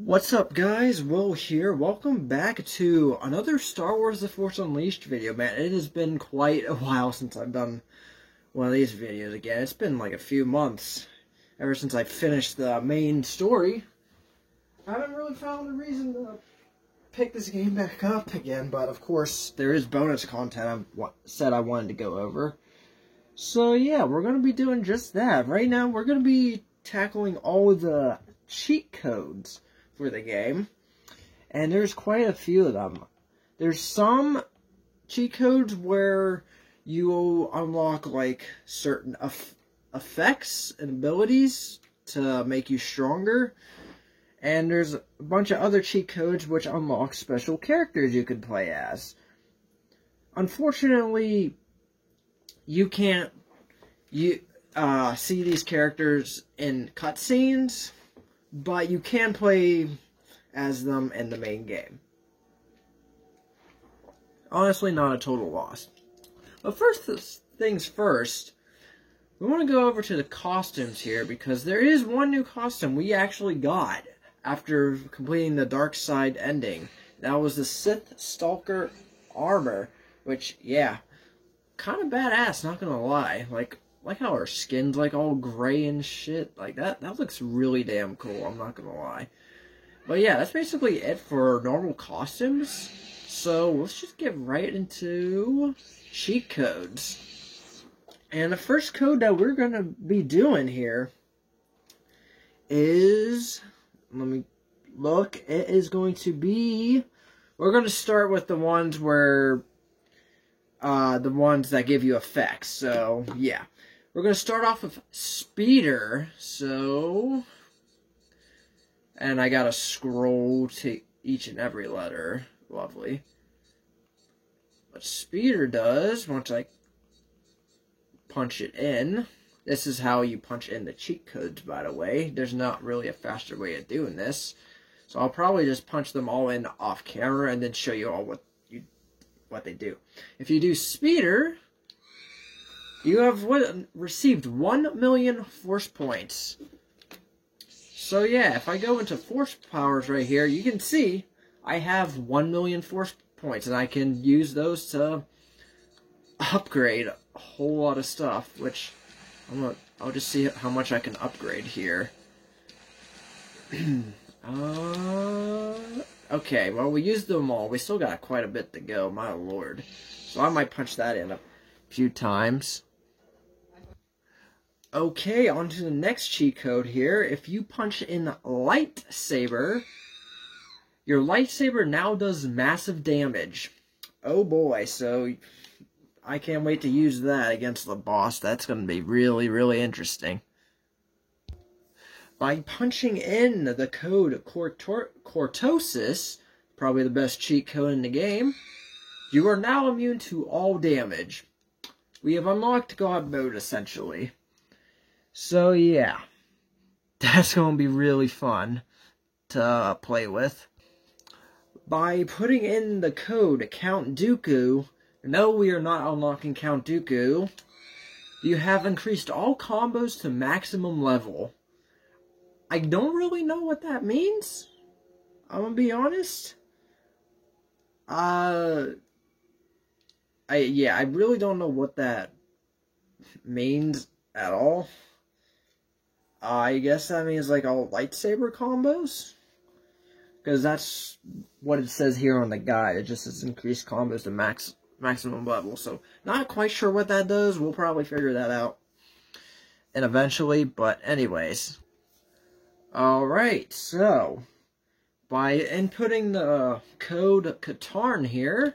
What's up, guys? Will here. Welcome back to another Star Wars The Force Unleashed video, man. It has been quite a while since I've done one of these videos again. It's been like a few months ever since I finished the main story. I haven't really found a reason to pick this game back up again, but of course there is bonus content I said I wanted to go over. So yeah, we're going to be doing just that. Right now we're going to be tackling all the cheat codes for the game, and there's quite a few of them. There's some cheat codes where you unlock like certain effects and abilities to make you stronger, and there's a bunch of other cheat codes which unlock special characters you could play as. Unfortunately, you can't see these characters in cutscenes, but you can play as them in the main game. Honestly, not a total loss. But first things first, we want to go over to the costumes here, because there is one new costume we actually got after completing the Dark Side ending. That was the Sith Stalker armor, which, yeah, kind of badass, not gonna lie. Like how her skin's like all gray and shit. Like that looks really damn cool, I'm not gonna lie. But yeah, that's basically it for normal costumes. So let's just get right into cheat codes. And the first code that we're gonna be doing here is, let me look, it is going to be, we're gonna start with the ones where the ones that give you effects. So yeah, we're going to start off with Speeder, and I gotta scroll to each and every letter, lovely. What Speeder does, once I punch it in, this is how you punch in the cheat codes, by the way. There's not really a faster way of doing this, so I'll probably just punch them all in off camera and then show you all what they do. If you do Speeder, you have received 1 million force points. So yeah, if I go into force powers right here, you can see I have 1 million force points, and I can use those to upgrade a whole lot of stuff, which I'll just see how much I can upgrade here. Okay, well, we used them all. We still got quite a bit to go, my lord. So I might punch that in a few times. Okay, on to the next cheat code here. If you punch in Lightsaber, your lightsaber now does massive damage. Oh boy, so I can't wait to use that against the boss. That's going to be really, really interesting. By punching in the code Cortosis, probably the best cheat code in the game, you are now immune to all damage. We have unlocked God Mode, essentially. So yeah, that's going to be really fun to play with. By putting in the code Count Dooku, no, we are not unlocking Count Dooku, you have increased all combos to maximum level. I don't really know what that means, I'm gonna be honest. I really don't know what that means at all. I guess that means like all lightsaber combos, because that's what it says here on the guide. It just says increased combos to maximum level. So not quite sure what that does. We'll probably figure that out and eventually. But anyways, all right. So by inputting the code Katarn here,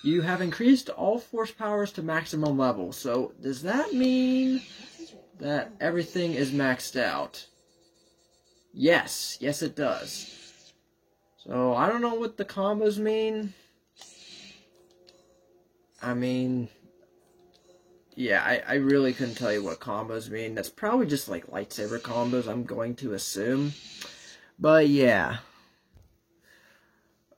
you have increased all force powers to maximum level. So does that mean that everything is maxed out? Yes, it does. So I don't know what the combos mean. I mean, yeah, I really couldn't tell you what combos mean. That's probably just like lightsaber combos, I'm going to assume. But yeah.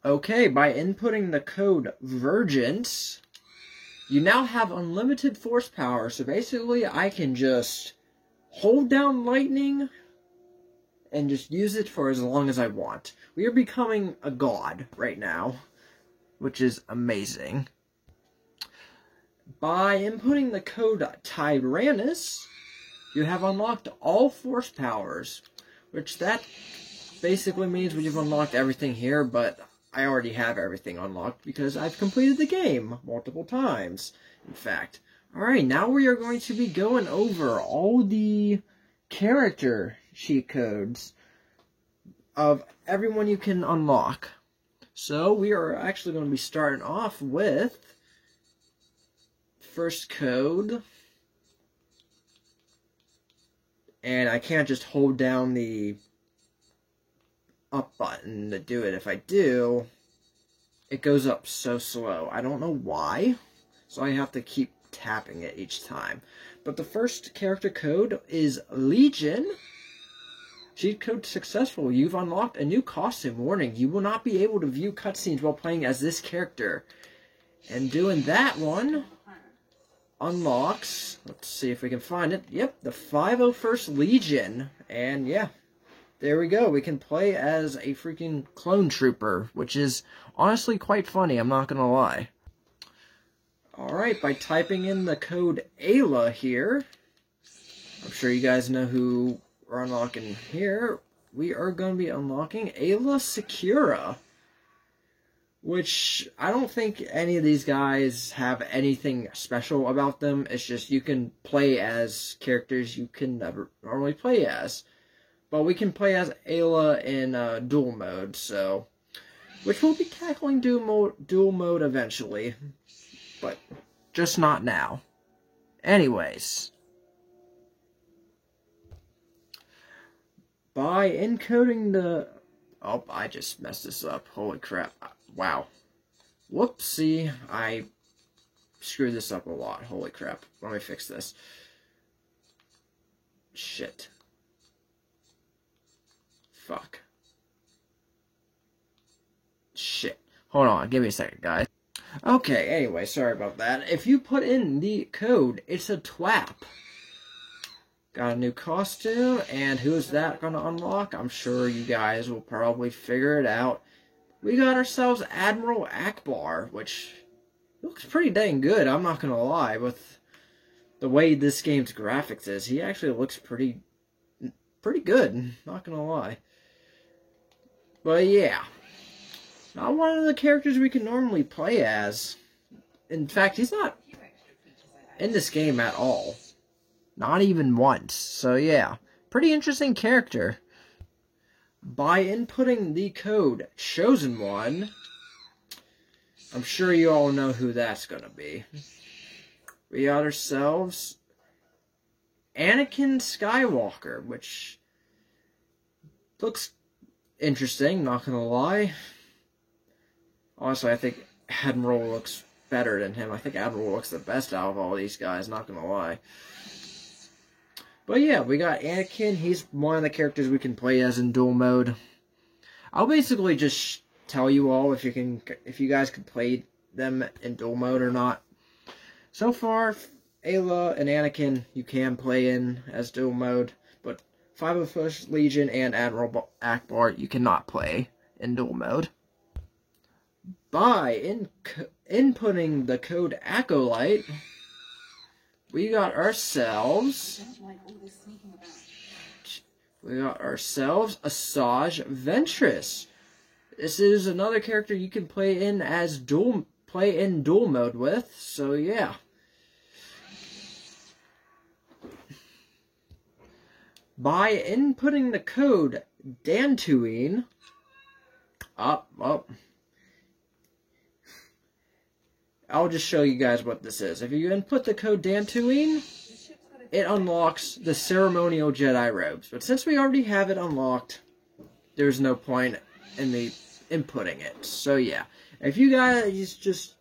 Okay, by inputting the code Vergence, you now have unlimited force power. So basically, I can just hold down lightning and just use it for as long as I want. We are becoming a god right now, which is amazing. By inputting the code Tyrannus, you have unlocked all force powers, which that basically means we've unlocked everything here, but I already have everything unlocked because I've completed the game multiple times, in fact. Alright, now we are going to be going over all the character cheat codes of everyone you can unlock. So we are actually going to be starting off with first code. And I can't just hold down the up button to do it. If I do, it goes up so slow. I don't know why, so I have to keep tapping it each time. But the first character code is Legion. Cheat code successful. You've unlocked a new costume. Warning, you will not be able to view cutscenes while playing as this character. And doing that one unlocks, let's see if we can find it. Yep, the 501st Legion. And yeah, there we go. We can play as a freaking clone trooper, which is honestly quite funny, I'm not gonna lie. Alright, by typing in the code Ayla here, I'm sure you guys know who we're unlocking here. We are going to be unlocking Ayla Secura, which I don't think any of these guys have anything special about them. It's just you can play as characters you can never normally play as. But we can play as Ayla in dual mode, so which we'll be tackling dual mode eventually, but just not now. Anyways, by encoding the... Oh, I just messed this up. Holy crap. Wow. Whoopsie. I screwed this up a lot. Holy crap. Let me fix this. Shit. Fuck. Shit. Hold on. Give me a second, guys. Okay, anyway, sorry about that. If you put in the code, it's a TWAP. Got a new costume, and who's that going to unlock? I'm sure you guys will probably figure it out. We got ourselves Admiral Ackbar, which looks pretty dang good, I'm not going to lie. With the way this game's graphics is, he actually looks pretty good, not going to lie. But yeah, not one of the characters we can normally play as. In fact, he's not in this game at all. Not even once. So yeah, pretty interesting character. By inputting the code Chosen One, I'm sure you all know who that's going to be. We got ourselves Anakin Skywalker, which looks interesting, not going to lie. Honestly, I think Admiral looks better than him. I think Admiral looks the best out of all these guys, not going to lie. But yeah, we got Anakin. He's one of the characters we can play as in dual mode. I'll basically just tell you all if you guys can play them in dual mode or not. So far, Ayla and Anakin you can play in as dual mode, but 501st Legion and Admiral Ackbar you cannot play in dual mode. By inputting the code Acolyte, we got ourselves Asajj Ventress. This is another character you can play in dual mode with. So yeah. By inputting the code Dantooine, I'll just show you guys what this is. If you input the code Dantooine, it unlocks the ceremonial Jedi robes. But since we already have it unlocked, there's no point in me inputting it. So yeah, if you guys just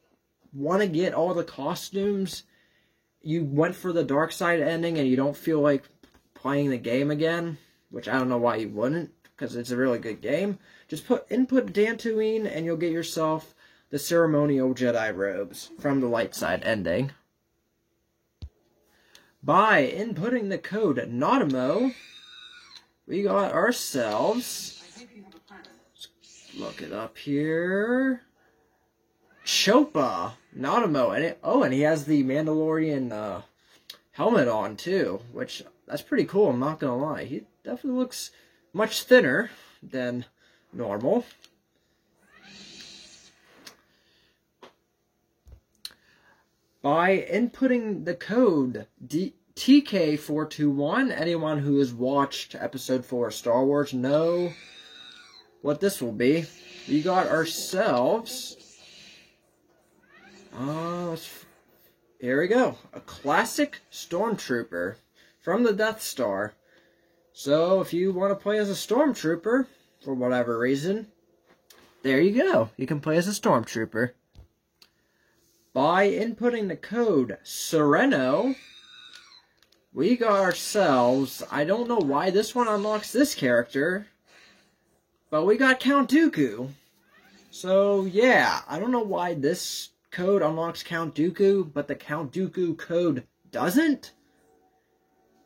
want to get all the costumes, you went for the dark side ending and you don't feel like playing the game again, which I don't know why you wouldn't, because it's a really good game, just input Dantooine and you'll get yourself the ceremonial Jedi robes from the light side ending. By inputting the code Nautimo, we got ourselves, let's look it up here, Chopa Nautimo, and he has the Mandalorian helmet on too, which that's pretty cool. I'm not gonna lie, he definitely looks much thinner than normal. By inputting the code TK421, anyone who has watched Episode 4 of Star Wars know what this will be. We got ourselves, here we go, a classic Stormtrooper from the Death Star. So if you want to play as a Stormtrooper, for whatever reason, there you go. You can play as a Stormtrooper. By inputting the code Sereno, we got ourselves, I don't know why this one unlocks this character, but we got Count Dooku. So yeah, I don't know why this code unlocks Count Dooku, but the Count Dooku code doesn't?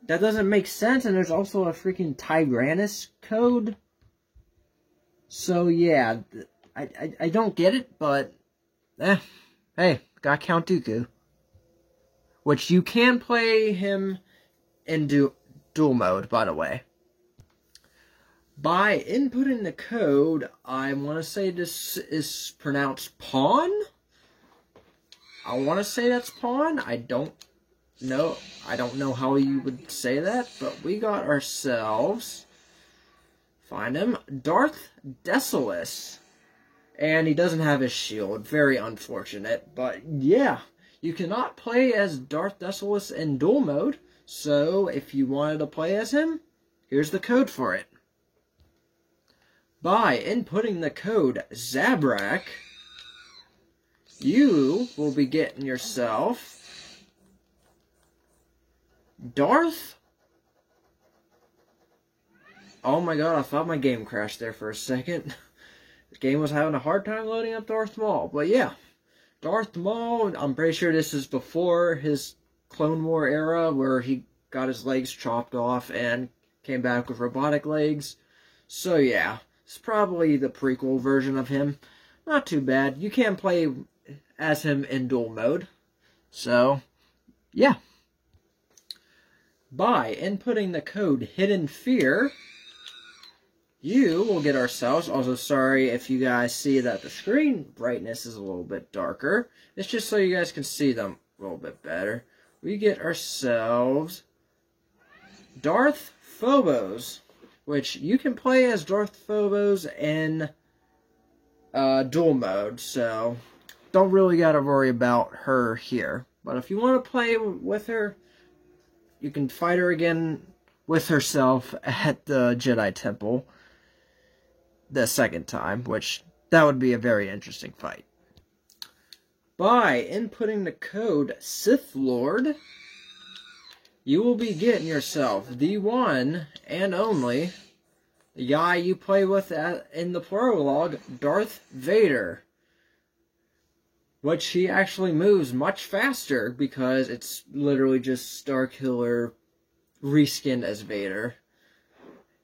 That doesn't make sense, and there's also a freaking Tyrannus code. So yeah, I don't get it, but hey, got Count Dooku. Which you can play him in dual mode, by the way. By inputting the code, I want to say this is pronounced Pawn. I want to say that's Pawn. I don't know how you would say that, but we got ourselves, find him, Darth Desolus. And he doesn't have his shield. Very unfortunate. But yeah, you cannot play as Darth Desolus in dual mode. So if you wanted to play as him, here's the code for it. By inputting the code Zabrak, you will be getting yourself Darth. Oh my god, I thought my game crashed there for a second. This game was having a hard time loading up Darth Maul. But yeah, Darth Maul, I'm pretty sure this is before his Clone War era, where he got his legs chopped off and came back with robotic legs. So yeah, it's probably the prequel version of him. Not too bad. You can play as him in dual mode. So, yeah. By inputting the code Hidden Fear, you will get ourselves, also sorry if you guys see that the screen brightness is a little bit darker. It's just so you guys can see them a little bit better. We get ourselves Darth Phobos, which you can play as Darth Phobos in dual mode, so don't really gotta worry about her here. But if you want to play with her, you can fight her again with herself at the Jedi Temple the second time, which that would be a very interesting fight. By inputting the code Sith Lord, you will be getting yourself the one and only, the guy you play with in the prologue, Darth Vader. Which he actually moves much faster because it's literally just Starkiller reskinned as Vader.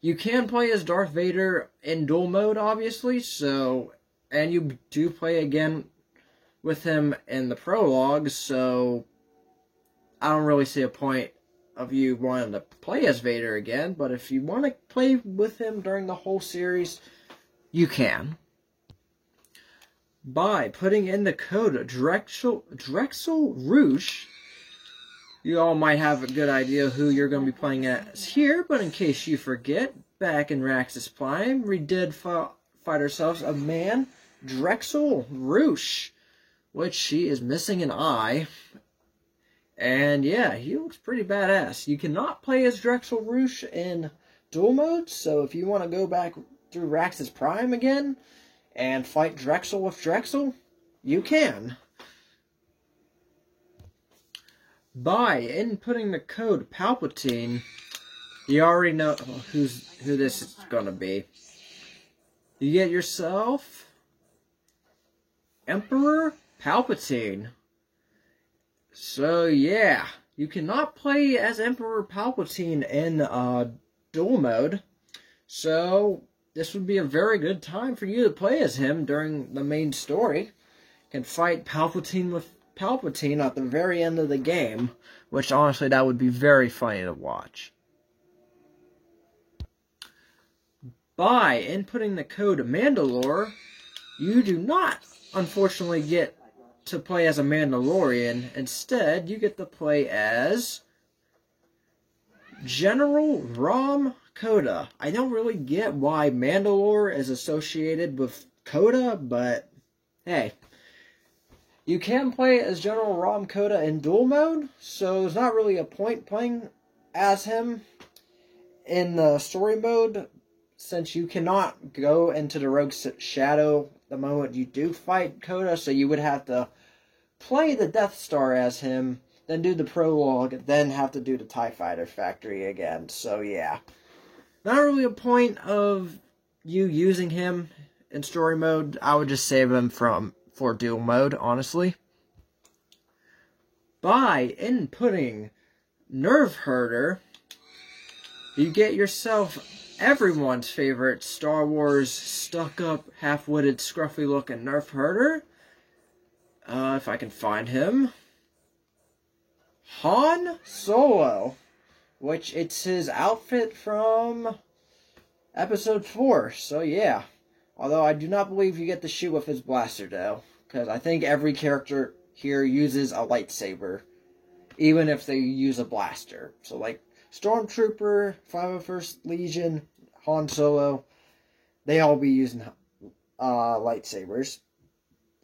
You can play as Darth Vader in dual mode, obviously, so, and you do play again with him in the prologue, so I don't really see a point of you wanting to play as Vader again, but if you want to play with him during the whole series, you can. By putting in the code Drexel Rouge, you all might have a good idea who you're going to be playing as here, but in case you forget, back in Raxus Prime, we did fight ourselves a man, Drexel Rouge, which she is missing an eye. And yeah, he looks pretty badass. You cannot play as Drexel Rouge in dual mode, so if you want to go back through Raxus Prime again and fight Drexel with Drexel, you can. By inputting the code Palpatine, you already know who this is going to be. You get yourself Emperor Palpatine. So yeah, you cannot play as Emperor Palpatine in dual mode. So this would be a very good time for you to play as him during the main story. You can fight Palpatine with Palpatine at the very end of the game, which honestly that would be very funny to watch. By inputting the code Mandalore, you do not unfortunately get to play as a Mandalorian. Instead, you get to play as General Rom Coda. I don't really get why Mandalore is associated with Coda, but hey. You can play as General Rom Coda in dual mode, so there's not really a point playing as him in the story mode, since you cannot go into the Rogue Shadow the moment you do fight Coda, so you would have to play the Death Star as him, then do the prologue, then have to do the TIE Fighter Factory again. So yeah, not really a point of you using him in story mode. I would just save him for dual mode, honestly. By inputting Nerve Herder, you get yourself everyone's favorite Star Wars stuck-up, half-witted, scruffy-looking Nerf Herder. If I can find him. Han Solo, which it's his outfit from Episode 4, so yeah. Although I do not believe you get to shoot with his blaster, though, because I think every character here uses a lightsaber, even if they use a blaster. So, like, Stormtrooper, 501st Legion, Han Solo, they all be using lightsabers.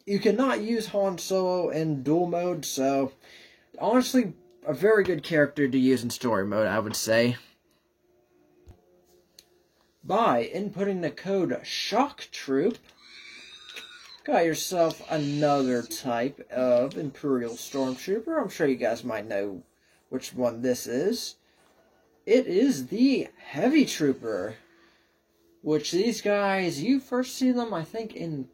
You cannot use Han Solo in dual mode, so honestly, a very good character to use in story mode, I would say. By inputting the code Shock Troop, got yourself another type of Imperial Stormtrooper. I'm sure you guys might know which one this is. It is the Heavy Trooper, which these guys, you first see them, I think, in,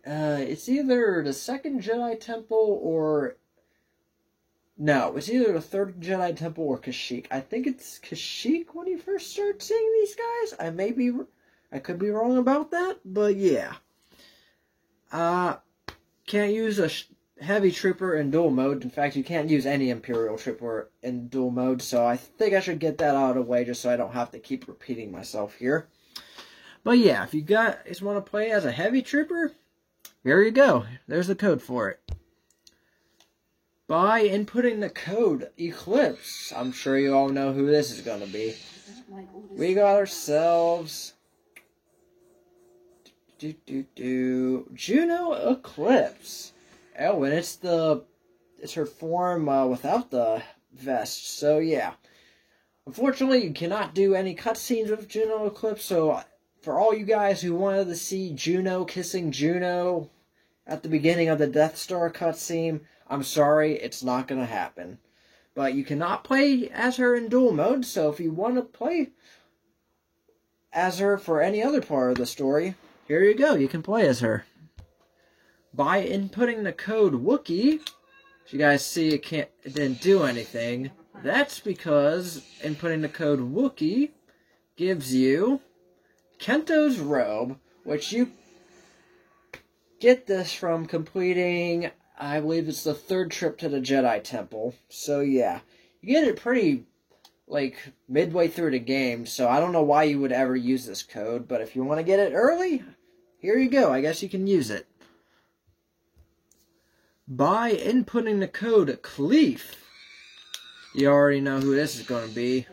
it's either the Second Jedi Temple or, no, it's either the Third Jedi Temple or Kashyyyk. I think it's Kashyyyk when you first start seeing these guys. I could be wrong about that, but yeah. Can't use a Heavy Trooper in dual mode. In fact, you can't use any Imperial Trooper in dual mode, so I think I should get that out of the way just so I don't have to keep repeating myself here. But yeah, if you guys want to play as a Heavy Trooper, here you go. There's the code for it. By inputting the code Eclipse, I'm sure you all know who this is going to be. We got ourselves Juno Eclipse. Oh, and it's her form without the vest. So yeah, unfortunately, you cannot do any cutscenes with Juno Eclipse. So for all you guys who wanted to see Juno kissing Juno at the beginning of the Death Star cutscene, I'm sorry, it's not gonna happen. But you cannot play as her in dual mode. So if you want to play as her for any other part of the story, here you go. You can play as her. By inputting the code Wookiee, as you guys see it didn't do anything. That's because inputting the code Wookiee gives you Kento's robe, which you get this from completing, I believe it's the 3rd trip to the Jedi Temple. So yeah, you get it pretty, like, midway through the game, so I don't know why you would ever use this code, but if you want to get it early, here you go. I guess you can use it. By inputting the code Cleef, you already know who this is going to be.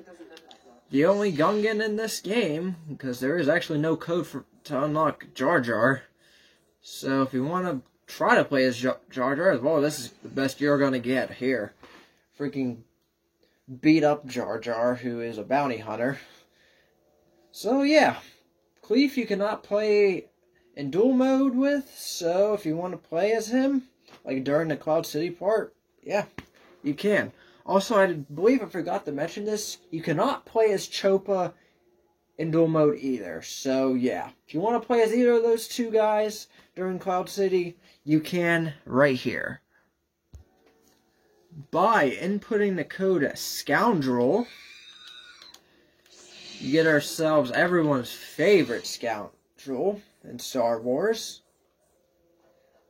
The only Gungan in this game, because there is actually no code to unlock Jar Jar. So if you want to try to play as Jar Jar, well, this is the best you're going to get here. Freaking beat up Jar Jar, who is a bounty hunter. So yeah, Cleef you cannot play in dual mode with, so if you want to play as him, like during the Cloud City part, yeah, you can. Also, I believe I forgot to mention this, you cannot play as Chopa in dual mode either. So yeah, if you want to play as either of those two guys during Cloud City, you can right here. By inputting the code Scoundrel, you get ourselves everyone's favorite scoundrel in Star Wars,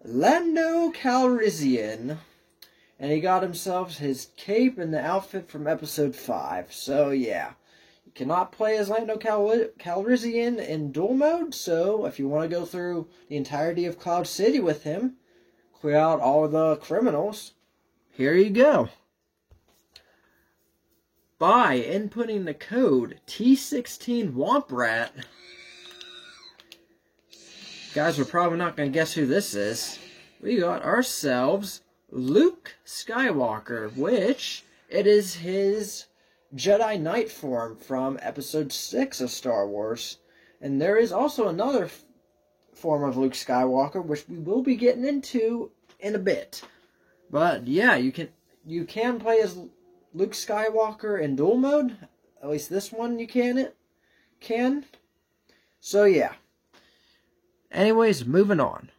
Lando Calrissian. And he got himself his cape and the outfit from Episode 5. So, yeah. You cannot play as Lando Calrissian in duel mode. So, if you want to go through the entirety of Cloud City with him, clear out all the criminals, here you go. By inputting the code T16 Womp Rat. Guys, we're probably not going to guess who this is. We got ourselves Luke Skywalker, which it is his Jedi Knight form from Episode 6 of Star Wars. And there is also another form of Luke Skywalker, which we will be getting into in a bit. But yeah, you can play as Luke Skywalker in duel mode. At least this one you can. So yeah. Anyways, moving on.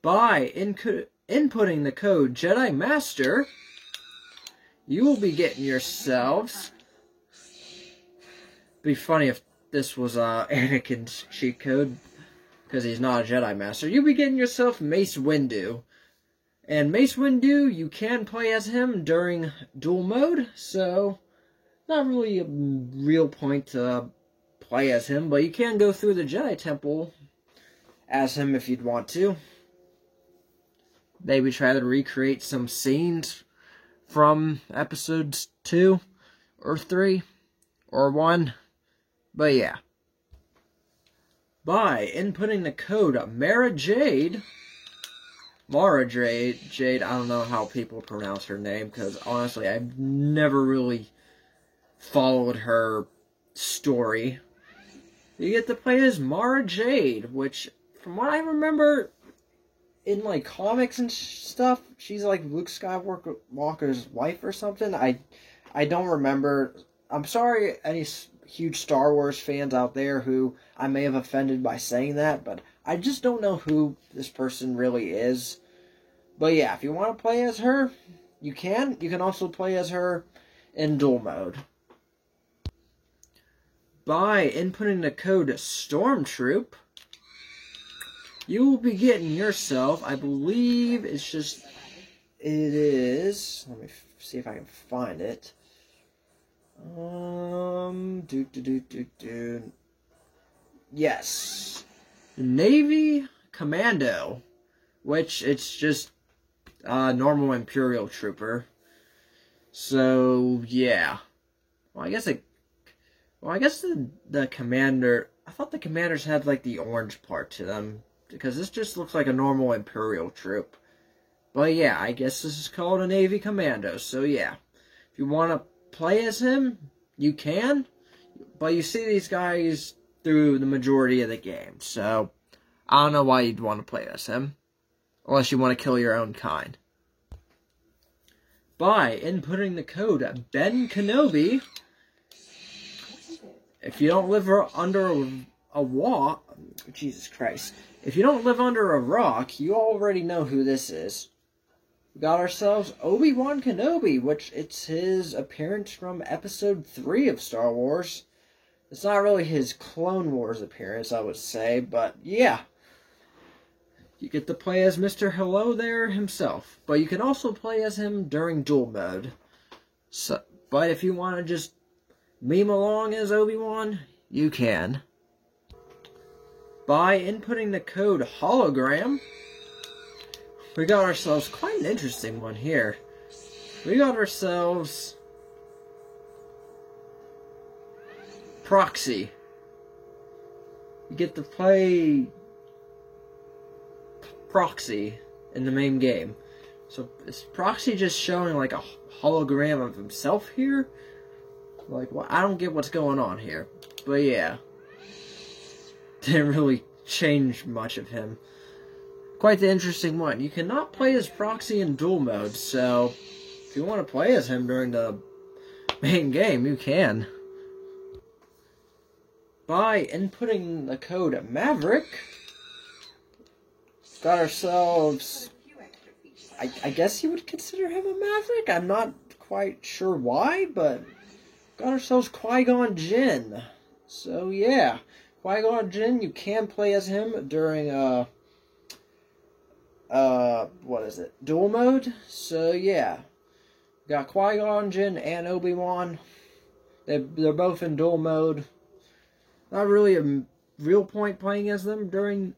By inputting the code Jedi Master, you will be getting yourselves. It'd be funny if this was Anakin's cheat code, because he's not a Jedi Master. You'll be getting yourself Mace Windu. And Mace Windu, you can play as him during duel mode, so not really a real point to play as him, but you can go through the Jedi Temple as him if you'd want to. Maybe try to recreate some scenes from episodes 2 or 3 or 1. But yeah. By inputting the code Mara Jade, I don't know how people pronounce her name, because honestly I've never really followed her story. You get to play as Mara Jade, which from what I remember in like comics and stuff, she's like Luke Skywalker's wife or something. I don't remember. I'm sorry any huge Star Wars fans out there who I may have offended by saying that, but I just don't know who this person really is. But yeah, if you want to play as her, you can. You can also play as her in duel mode. By inputting the code Stormtroop, you will be getting yourself, I believe it is, let me see if I can find it. Yes. Navy Commando, which it's just a normal Imperial Trooper. So, yeah. Well, I guess the commander, I thought the commanders had like the orange part to them, because this just looks like a normal Imperial troop. But yeah, I guess this is called a Navy Commando, so yeah. If you want to play as him, you can, but you see these guys through the majority of the game, so I don't know why you'd want to play as him, unless you want to kill your own kind. By inputting the code Ben Kenobi, if you don't live under a wall, Jesus Christ. If you don't live under a rock, you already know who this is. We got ourselves Obi-Wan Kenobi, which it's his appearance from Episode 3 of Star Wars. It's not really his Clone Wars appearance, I would say, but yeah. You get to play as Mr. Hello there himself, but you can also play as him during duel mode. So, but if you want to just meme along as Obi-Wan, you can. By inputting the code Hologram, we got ourselves quite an interesting one here. We got ourselves Proxy. You get to play Proxy in the main game. So is Proxy just showing like a hologram of himself here? Like, well, I don't get what's going on here. But yeah. Didn't really change much of him. Quite the interesting one. You cannot play as Proxy in duel mode, so if you want to play as him during the main game, you can. By inputting the code Maverick, got ourselves, I guess you would consider him a Maverick? I'm not quite sure why, but got ourselves Qui-Gon Jinn. So yeah, Qui-Gon Jinn, you can play as him during what is it? Duel mode. So yeah, got Qui-Gon Jinn and Obi-Wan. They're both in duel mode. Not really a real point playing as them during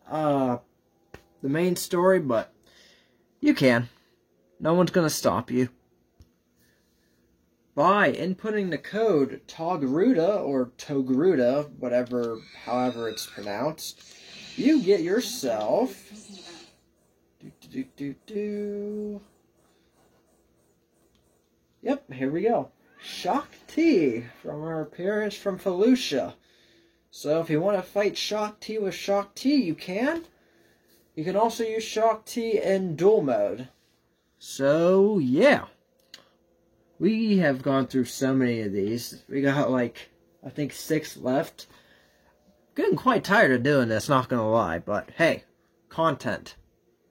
the main story, but you can. No one's gonna stop you. By inputting the code Togruta or Togruta, however it's pronounced, you get yourself Yep, here we go. Shaak Ti from our appearance from Felucia. So if you want to fight Shaak Ti with Shaak Ti, you can. You can also use Shaak Ti in duel mode. So yeah. We have gone through so many of these. We got like, I think 6 left. Getting quite tired of doing this, not gonna lie. But hey, content.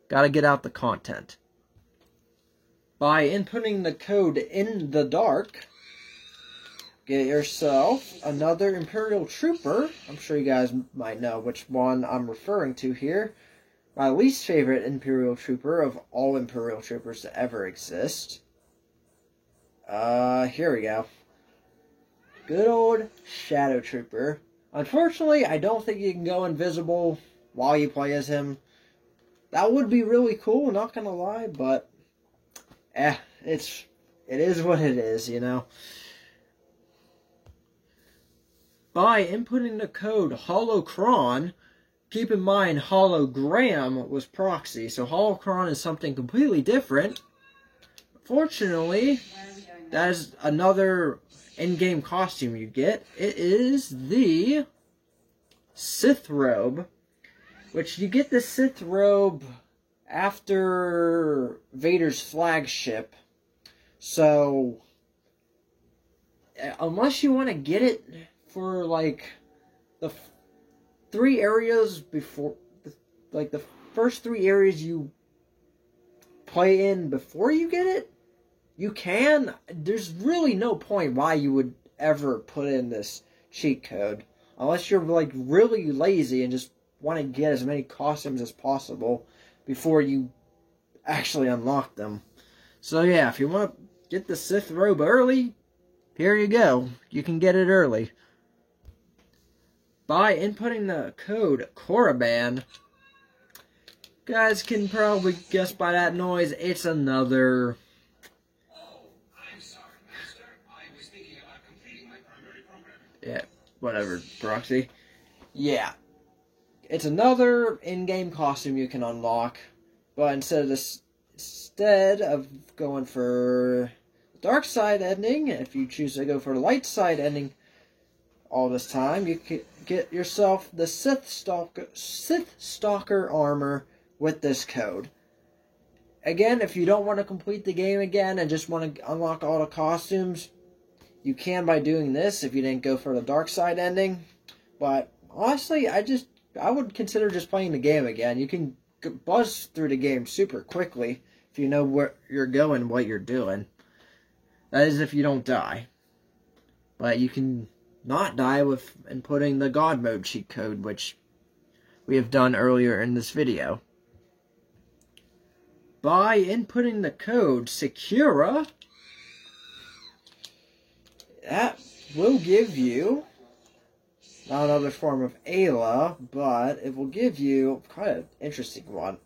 Gotta get out the content. By inputting the code in the dark, get yourself another Imperial Trooper. I'm sure you guys might know which one I'm referring to here. My least favorite Imperial Trooper of all Imperial Troopers to ever exist. Here we go. Good old Shadow Trooper. Unfortunately, I don't think you can go invisible while you play as him. That would be really cool, not gonna lie, but it is what it is, you know. By inputting the code Holocron, keep in mind Hologram was proxy, so Holocron is something completely different. Fortunately, that is another in-game costume you get. It is the Sith Robe, which you get the Sith Robe after Vader's flagship. So, unless you want to get it for, like, the 3 areas before, like, the first 3 areas you play in before you get it, you can. There's really no point why you would ever put in this cheat code. Unless you're, like, really lazy and just want to get as many costumes as possible before you actually unlock them. So yeah, if you want to get the Sith Robe early, here you go. You can get it early. By inputting the code Korriban, guys can probably guess by that noise, it's another... Yeah, whatever, proxy. Yeah. It's another in-game costume you can unlock, but instead of going for the dark side ending, if you choose to go for the light side ending all this time, you can get yourself the Sith Stalker armor with this code. Again, if you don't want to complete the game again and just want to unlock all the costumes, you can by doing this if you didn't go for the dark side ending. But honestly, I would consider just playing the game again. You can buzz through the game super quickly if you know where you're going, what you're doing. That is if you don't die. But you can not die with inputting the God Mode cheat code, which we have done earlier in this video. By inputting the code Secura, that will give you not another form of Ayla, but it will give you quite an interesting one.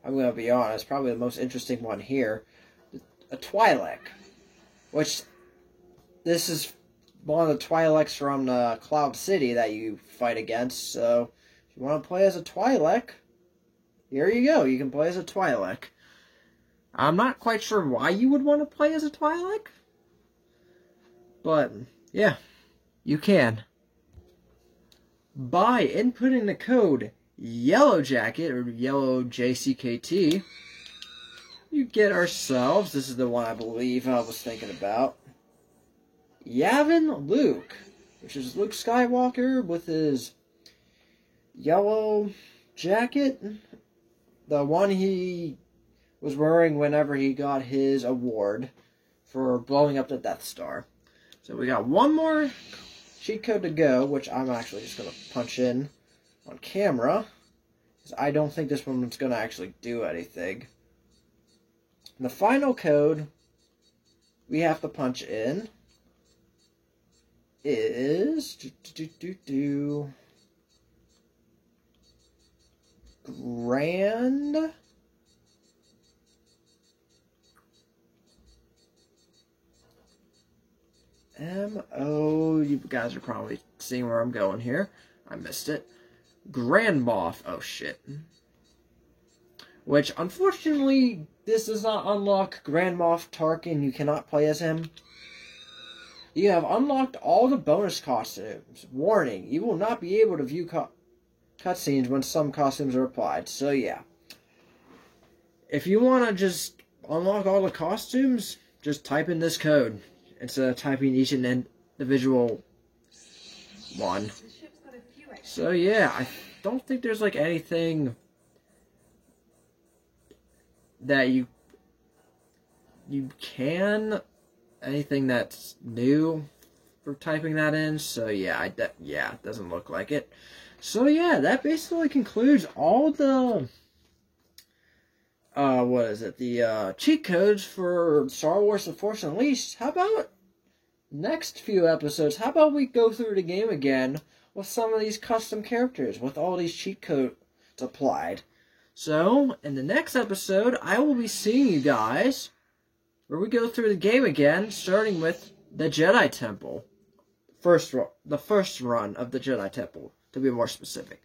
I'm going to be honest, probably the most interesting one here. A Twi'lek, which this is one of the Twi'leks from the Cloud City that you fight against. So if you want to play as a Twi'lek, here you go. You can play as a Twi'lek. I'm not quite sure why you would want to play as a Twi'lek, but yeah, you can. By inputting the code Yellow Jacket, or Yellow JCKT, you get ourselves, this is the one I believe I was thinking about, Yavin Luke, which is Luke Skywalker with his yellow jacket, the one he was wearing whenever he got his award for blowing up the Death Star. So we got one more cheat code to go, which I'm actually just going to punch in on camera, because I don't think this one's going to actually do anything. And the final code we have to punch in is Grand M-O, you guys are probably seeing where I'm going here. I missed it. Grand Moff. Oh, shit. Which, unfortunately, this does not unlock Grand Moff Tarkin. You cannot play as him. You have unlocked all the bonus costumes. Warning, you will not be able to view cutscenes when some costumes are applied. So, yeah. If you want to just unlock all the costumes, just type in this code instead of typing each individual one. So, yeah, I don't think there's, like, anything that you can, anything that's new for typing that in. So, yeah, it doesn't look like it. So, yeah, that basically concludes all the the cheat codes for Star Wars The Force Unleashed. How about next few episodes? How about we go through the game again with some of these custom characters, with all these cheat codes applied. So, in the next episode, I will be seeing you guys where we go through the game again, starting with the Jedi Temple. The first run of the Jedi Temple, to be more specific.